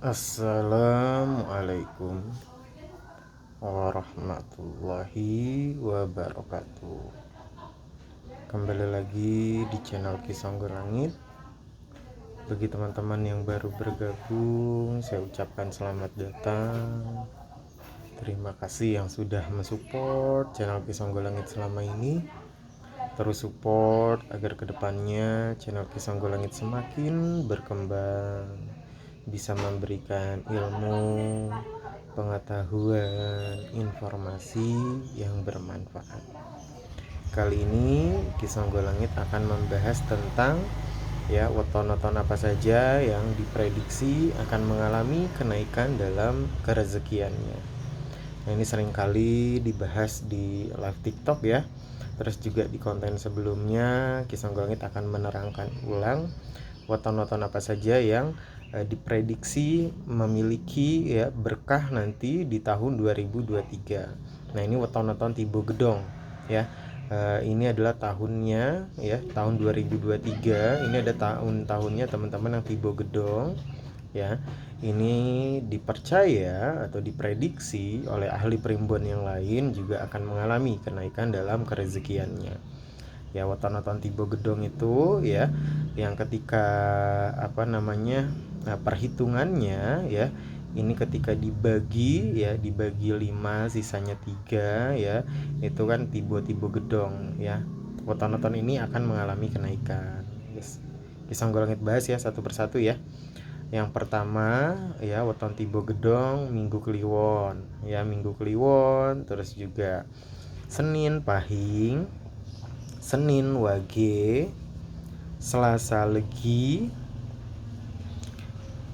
Assalamualaikum warahmatullahi wabarakatuh. Kembali lagi di channel Kisonggo Langit. Bagi teman-teman yang baru bergabung, saya ucapkan selamat datang. Terima kasih yang sudah mensupport channel Kisonggo Langit selama ini. Terus support agar kedepannya channel Kisonggo Langit semakin berkembang, bisa memberikan ilmu, pengetahuan, informasi yang bermanfaat. Kali ini Kisonggo Langit akan membahas tentang weton-weton apa saja yang diprediksi akan mengalami kenaikan dalam kerezekiannya. Nah, ini seringkali dibahas di live TikTok ya. Terus juga di konten sebelumnya Kisonggo Langit akan menerangkan ulang weton-weton apa saja yang diprediksi memiliki berkah nanti di tahun 2023. Nah, ini weton-weton Tibo Gedong ya. Ini adalah tahunnya ya, tahun 2023. Ini ada tahun-tahunnya teman-teman yang Tibo Gedong ya. Ini dipercaya atau diprediksi oleh ahli primbon yang lain juga akan mengalami kenaikan dalam kerezekiannya. Ya, weton-weton Tibo Gedong itu ya, yang ketika perhitungannya ya, ini ketika dibagi 5 sisanya 3 ya, itu kan Tibo Gedong ya. Weton-weton ini akan mengalami kenaikan. Kisonggo Langit bahas ya satu persatu ya. Yang pertama ya, weton Tibo Gedong Minggu Kliwon ya, Minggu Kliwon, terus juga Senin Pahing, Senin Wage, Selasa Legi,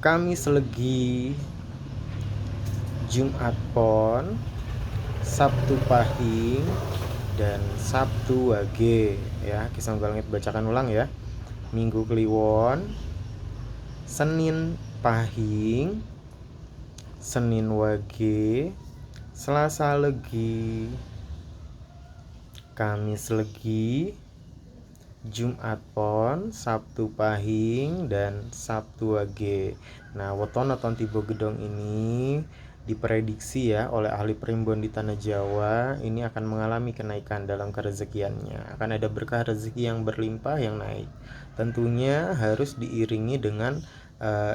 Kamis Legi, Jumat Pon, Sabtu Pahing, dan Sabtu Wage ya. Kisonggo Langit bacakan ulang ya. Minggu Kliwon, Senin Pahing, Senin Wage, Selasa Legi, Kamis Legi, Jumat Pon, Sabtu Pahing, dan Sabtu Wage. Nah, weton-weton Tibo Gedong ini diprediksi ya oleh ahli primbon di tanah Jawa ini akan mengalami kenaikan dalam kerezekiannya. Akan ada berkah rezeki yang berlimpah yang naik. Tentunya harus diiringi dengan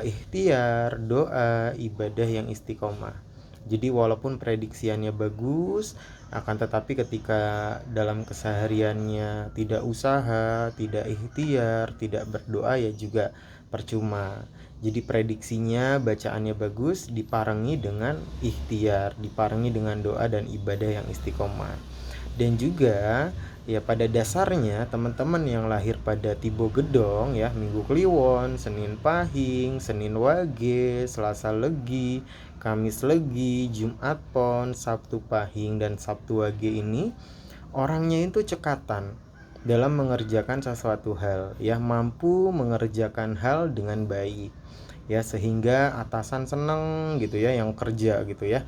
ikhtiar, doa, ibadah yang istiqomah. Jadi walaupun prediksiannya bagus, akan tetapi ketika dalam kesehariannya tidak usaha, tidak ikhtiar, tidak berdoa ya juga percuma. Jadi prediksinya, bacaannya bagus, diparengi dengan ikhtiar, diparengi dengan doa dan ibadah yang istiqomah. Dan juga ya pada dasarnya teman-teman yang lahir pada Tibo Gedong ya, Minggu Kliwon, Senin Pahing, Senin Wage, Selasa Legi, Kamis Legi, Jumat Pon, Sabtu Pahing, dan Sabtu Wage ini orangnya itu cekatan dalam mengerjakan sesuatu hal ya, mampu mengerjakan hal dengan baik ya, sehingga atasan seneng gitu ya, yang kerja gitu ya,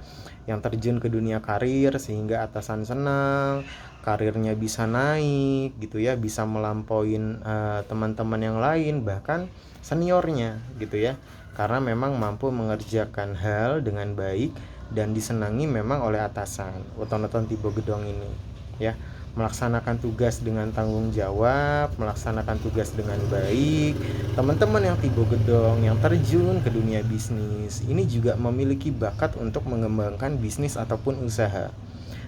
yang terjun ke dunia karir, sehingga atasan senang, karirnya bisa naik gitu ya, bisa melampauin teman-teman yang lain, bahkan seniornya gitu ya, karena memang mampu mengerjakan hal dengan baik dan disenangi memang oleh atasan. Weton-weton Tibo Gedong ini ya, melaksanakan tugas dengan tanggung jawab, melaksanakan tugas dengan baik. Teman-teman yang Tibo Gedong yang terjun ke dunia bisnis ini juga memiliki bakat untuk mengembangkan bisnis ataupun usaha.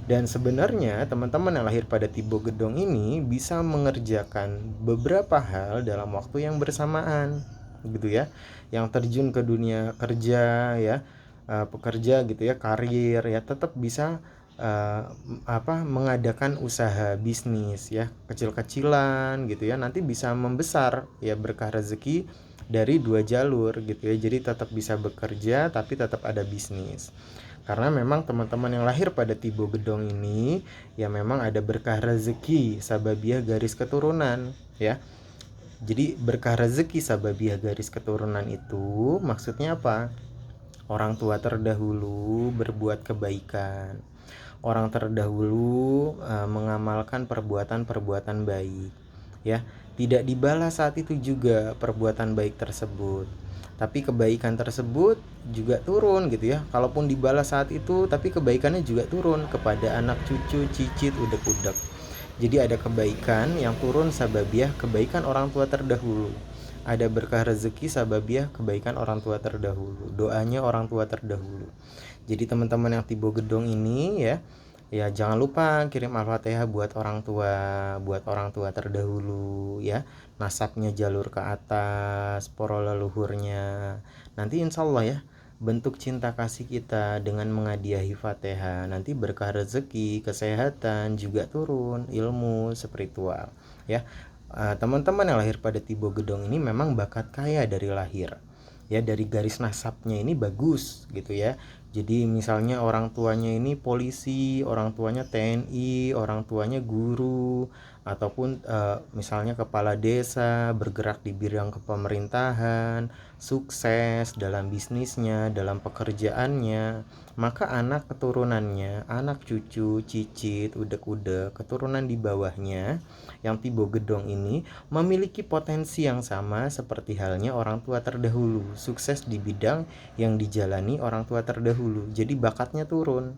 Dan sebenarnya teman-teman yang lahir pada Tibo Gedong ini bisa mengerjakan beberapa hal dalam waktu yang bersamaan gitu ya. Yang terjun ke dunia kerja ya, pekerja gitu ya, karir ya, tetap bisa mengadakan usaha bisnis ya, kecil-kecilan gitu ya, nanti bisa membesar ya, berkah rezeki dari dua jalur gitu ya. Jadi tetap bisa bekerja tapi tetap ada bisnis. Karena memang teman-teman yang lahir pada Tibo Gedong ini ya memang ada berkah rezeki sababiah garis keturunan ya. Jadi berkah rezeki sababiah garis keturunan itu maksudnya apa? Orang tua terdahulu berbuat kebaikan, orang terdahulu mengamalkan perbuatan-perbuatan baik ya, tidak dibalas saat itu juga perbuatan baik tersebut, tapi kebaikan tersebut juga turun gitu ya. Kalaupun dibalas saat itu, tapi kebaikannya juga turun kepada anak cucu, cicit, udek-udek. Jadi ada kebaikan yang turun sababiah kebaikan orang tua terdahulu. Ada berkah rezeki sababiah kebaikan orang tua terdahulu. Doanya orang tua terdahulu. Jadi teman-teman yang tibo gedong ini ya, ya jangan lupa kirim Al-Fatihah buat orang tua terdahulu ya. Nasabnya jalur ke atas, para leluhurnya. Nanti insya Allah ya, bentuk cinta kasih kita dengan mengadiahi Fatihah, nanti berkah rezeki, kesehatan juga turun, ilmu spiritual ya. Teman-teman yang lahir pada tibo gedong ini memang bakat kaya dari lahir ya, dari garis nasabnya ini bagus gitu ya. Jadi misalnya orang tuanya ini polisi, orang tuanya TNI, orang tuanya guru, ataupun misalnya kepala desa, bergerak di bidang kepemerintahan, sukses dalam bisnisnya, dalam pekerjaannya, maka anak keturunannya, anak cucu, cicit, udek-udek, keturunan di bawahnya yang tibo gedong ini memiliki potensi yang sama seperti halnya orang tua terdahulu, sukses di bidang yang dijalani orang tua terdahulu. Jadi bakatnya turun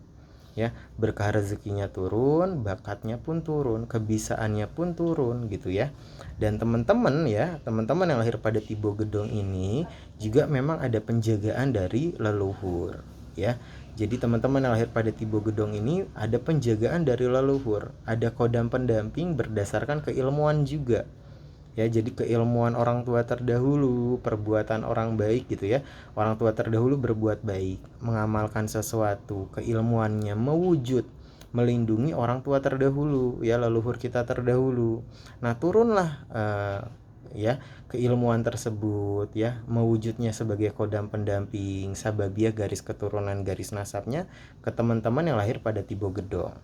ya, berkah rezekinya turun, bakatnya pun turun, kebisaannya pun turun gitu ya. Dan teman-teman ya, teman-teman yang lahir pada tibo gedong ini juga memang ada penjagaan dari leluhur ya. Jadi teman-teman yang lahir pada tibo gedong ini ada penjagaan dari leluhur, ada kodam pendamping berdasarkan keilmuan juga ya. Jadi keilmuan orang tua terdahulu, perbuatan orang baik gitu ya. Orang tua terdahulu berbuat baik, mengamalkan sesuatu, keilmuannya mewujud, melindungi orang tua terdahulu ya, leluhur kita terdahulu. Nah turunlah ya keilmuan tersebut ya, mewujudnya sebagai kodam pendamping sababiah garis keturunan, garis nasabnya ke teman-teman yang lahir pada tibo gedong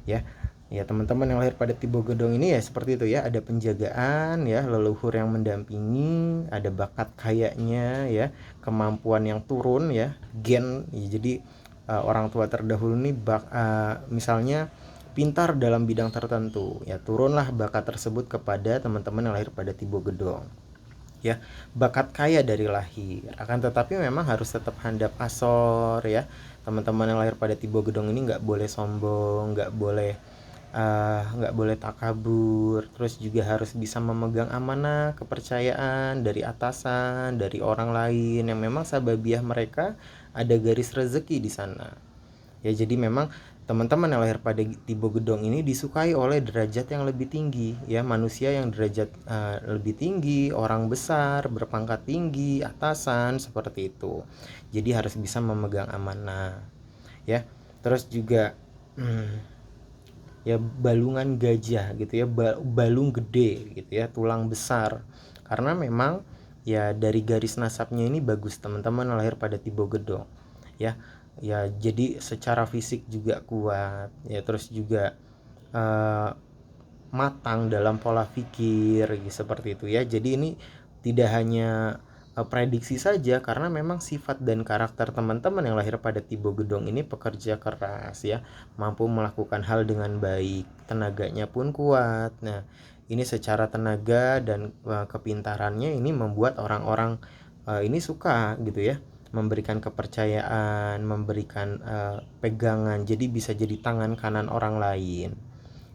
ya. Ya teman-teman yang lahir pada tibo gedong ini ya seperti itu ya, ada penjagaan ya, leluhur yang mendampingi, ada bakat kayaknya ya, kemampuan yang turun ya, gen ya. Jadi orang tua terdahulu ini misalnya pintar dalam bidang tertentu ya, turunlah bakat tersebut kepada teman-teman yang lahir pada tibo gedong ya. Bakat kaya dari lahir, akan tetapi memang harus tetap handap asor ya. Teman-teman yang lahir pada tibo gedong ini nggak boleh sombong, nggak boleh takabur, terus juga harus bisa memegang amanah kepercayaan dari atasan, dari orang lain yang memang sababiah mereka ada garis rezeki di sana ya. Jadi memang teman-teman yang lahir pada tibo gedong ini disukai oleh derajat yang lebih tinggi ya, manusia yang derajat lebih tinggi, orang besar berpangkat tinggi, atasan seperti itu. Jadi harus bisa memegang amanah ya. Terus juga ya balungan gajah gitu ya, balung gede gitu ya, tulang besar, karena memang ya dari garis nasabnya ini bagus teman-teman lahir pada tibo gedong ya. Ya jadi secara fisik juga kuat ya, terus juga matang dalam pola pikir seperti itu ya. Jadi ini tidak hanya prediksi saja, karena memang sifat dan karakter teman-teman yang lahir pada tibo gedong ini pekerja keras ya, mampu melakukan hal dengan baik, tenaganya pun kuat. Nah ini secara tenaga dan kepintarannya ini membuat orang-orang ini suka gitu ya, memberikan kepercayaan, memberikan pegangan, jadi bisa jadi tangan kanan orang lain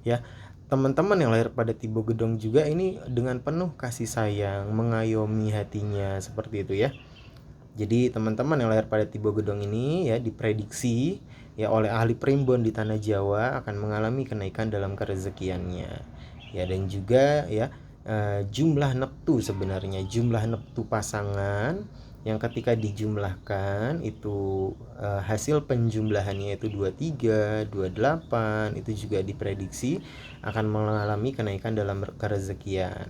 ya. Teman-teman yang lahir pada tibo gedong juga ini dengan penuh kasih sayang, mengayomi hatinya seperti itu ya. Jadi teman-teman yang lahir pada tibo gedong ini ya diprediksi ya oleh ahli primbon di tanah Jawa akan mengalami kenaikan dalam kerezekiannya ya. Dan juga ya jumlah neptu, sebenarnya jumlah neptu pasangan yang ketika dijumlahkan itu hasil penjumlahannya itu 23, 28, itu juga diprediksi akan mengalami kenaikan dalam kerezekian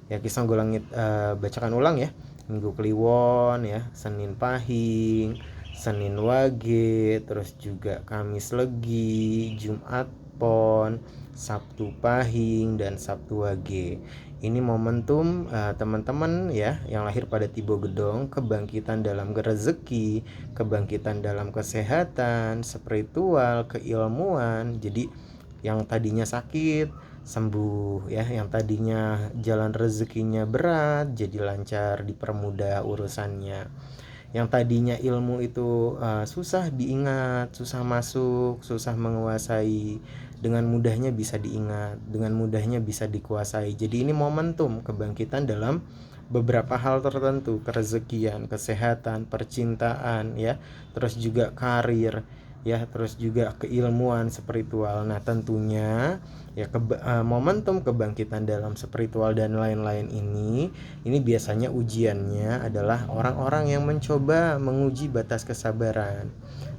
ya. Kisah Golangit bacakan ulang ya. Minggu Kliwon ya, Senin Pahing, Senin Wage, terus juga Kamis Legi, Jumat Pon, Sabtu Pahing, dan Sabtu Wage. Ini momentum teman-teman ya yang lahir pada tibo gedong, kebangkitan dalam rezeki, kebangkitan dalam kesehatan, spiritual, keilmuan. Jadi yang tadinya sakit sembuh ya, yang tadinya jalan rezekinya berat jadi lancar, dipermudah urusannya. Yang tadinya ilmu itu susah diingat, susah masuk, susah menguasai, dengan mudahnya bisa diingat, dengan mudahnya bisa dikuasai. Jadi ini momentum kebangkitan dalam beberapa hal tertentu, kerezekian, kesehatan, percintaan ya, terus juga karir ya, terus juga keilmuan spiritual. Nah, tentunya ya momentum kebangkitan dalam spiritual dan lain-lain ini biasanya ujiannya adalah orang-orang yang mencoba menguji batas kesabaran.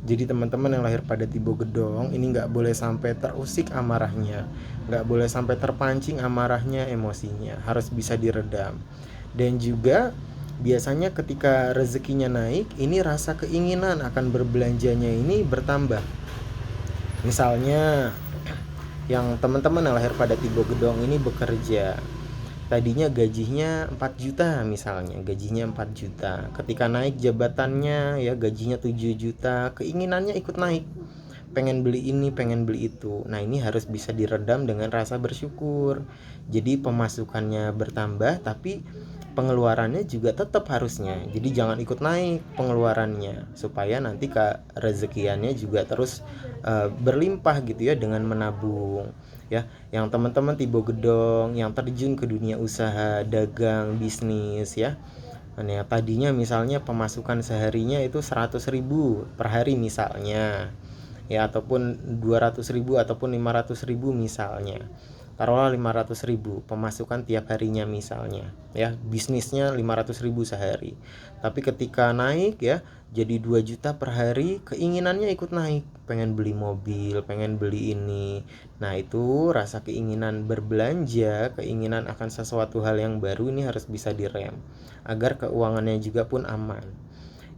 Jadi teman-teman yang lahir pada Tibo Gedong ini nggak boleh sampai terusik amarahnya, nggak boleh sampai terpancing amarahnya, emosinya harus bisa diredam. Dan juga biasanya ketika rezekinya naik, ini rasa keinginan akan berbelanjanya ini bertambah. Misalnya yang teman-teman yang lahir pada Tibo Gedong ini bekerja, tadinya gajinya 4 juta misalnya, gajinya 4 juta. Ketika naik jabatannya ya gajinya 7 juta, keinginannya ikut naik. Pengen beli ini, pengen beli itu. Nah, ini harus bisa diredam dengan rasa bersyukur. Jadi pemasukannya bertambah tapi pengeluarannya juga tetap harusnya. Jadi jangan ikut naik pengeluarannya supaya nanti rezekiannya juga terus berlimpah gitu ya dengan menabung. Ya, yang teman-teman Tibo Gedong yang terjun ke dunia usaha, dagang, bisnis ya. Nah, tadinya misalnya pemasukan seharinya itu 100.000 per hari misalnya. Ya, ataupun 200.000 ataupun 500.000 misalnya. Taruhlah 500.000 pemasukan tiap harinya misalnya ya, bisnisnya 500.000 sehari. Tapi ketika naik ya jadi 2 juta per hari, keinginannya ikut naik, pengen beli mobil, pengen beli ini. Nah, itu rasa keinginan berbelanja, keinginan akan sesuatu hal yang baru ini harus bisa direm agar keuangannya juga pun aman.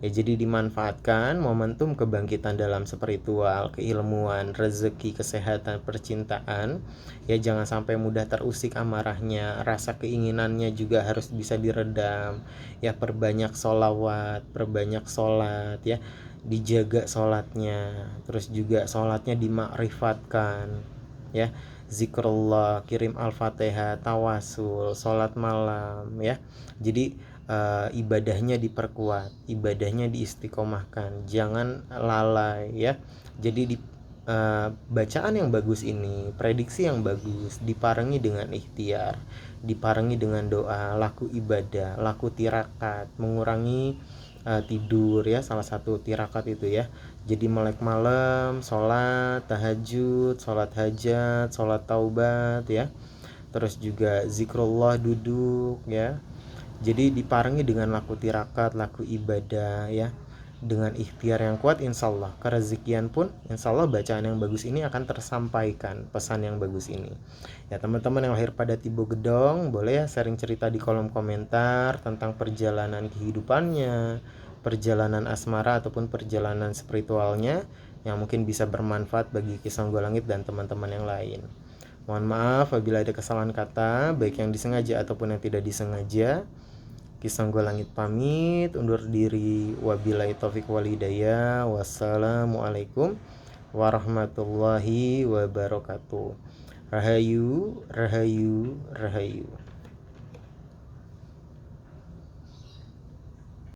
Ya, jadi dimanfaatkan momentum kebangkitan dalam spiritual, keilmuan, rezeki, kesehatan, percintaan. Ya, jangan sampai mudah terusik amarahnya, rasa keinginannya juga harus bisa diredam. Ya, perbanyak sholawat, perbanyak sholat ya, dijaga sholatnya, terus juga sholatnya dimakrifatkan ya, zikrullah, kirim al-fatihah, tawasul, sholat malam ya. Jadi ibadahnya diperkuat, ibadahnya diistiqomahkan, jangan lalai ya. Jadi bacaan yang bagus ini, prediksi yang bagus diparengi dengan ikhtiar, diparengi dengan doa, laku ibadah, laku tirakat, mengurangi tidur ya, salah satu tirakat itu ya. Jadi melek malam, sholat tahajud, sholat hajat, sholat taubat ya, terus juga zikrullah duduk ya. Jadi diparengi dengan laku tirakat, laku ibadah ya, dengan ikhtiar yang kuat, insya Allah kerezekian pun insya Allah bacaan yang bagus ini akan tersampaikan, pesan yang bagus ini ya. Teman-teman yang lahir pada Tibo Gedong boleh ya sharing cerita di kolom komentar tentang perjalanan kehidupannya, perjalanan asmara ataupun perjalanan spiritualnya yang mungkin bisa bermanfaat bagi Ki Songgolangit dan teman-teman yang lain. Mohon maaf apabila ada kesalahan kata, baik yang disengaja ataupun yang tidak disengaja. Ki Songgolangit pamit undur diri. Wabillahi taufik wal hidayah. Wassalamualaikum warahmatullahi wabarakatuh. Rahayu, rahayu, rahayu.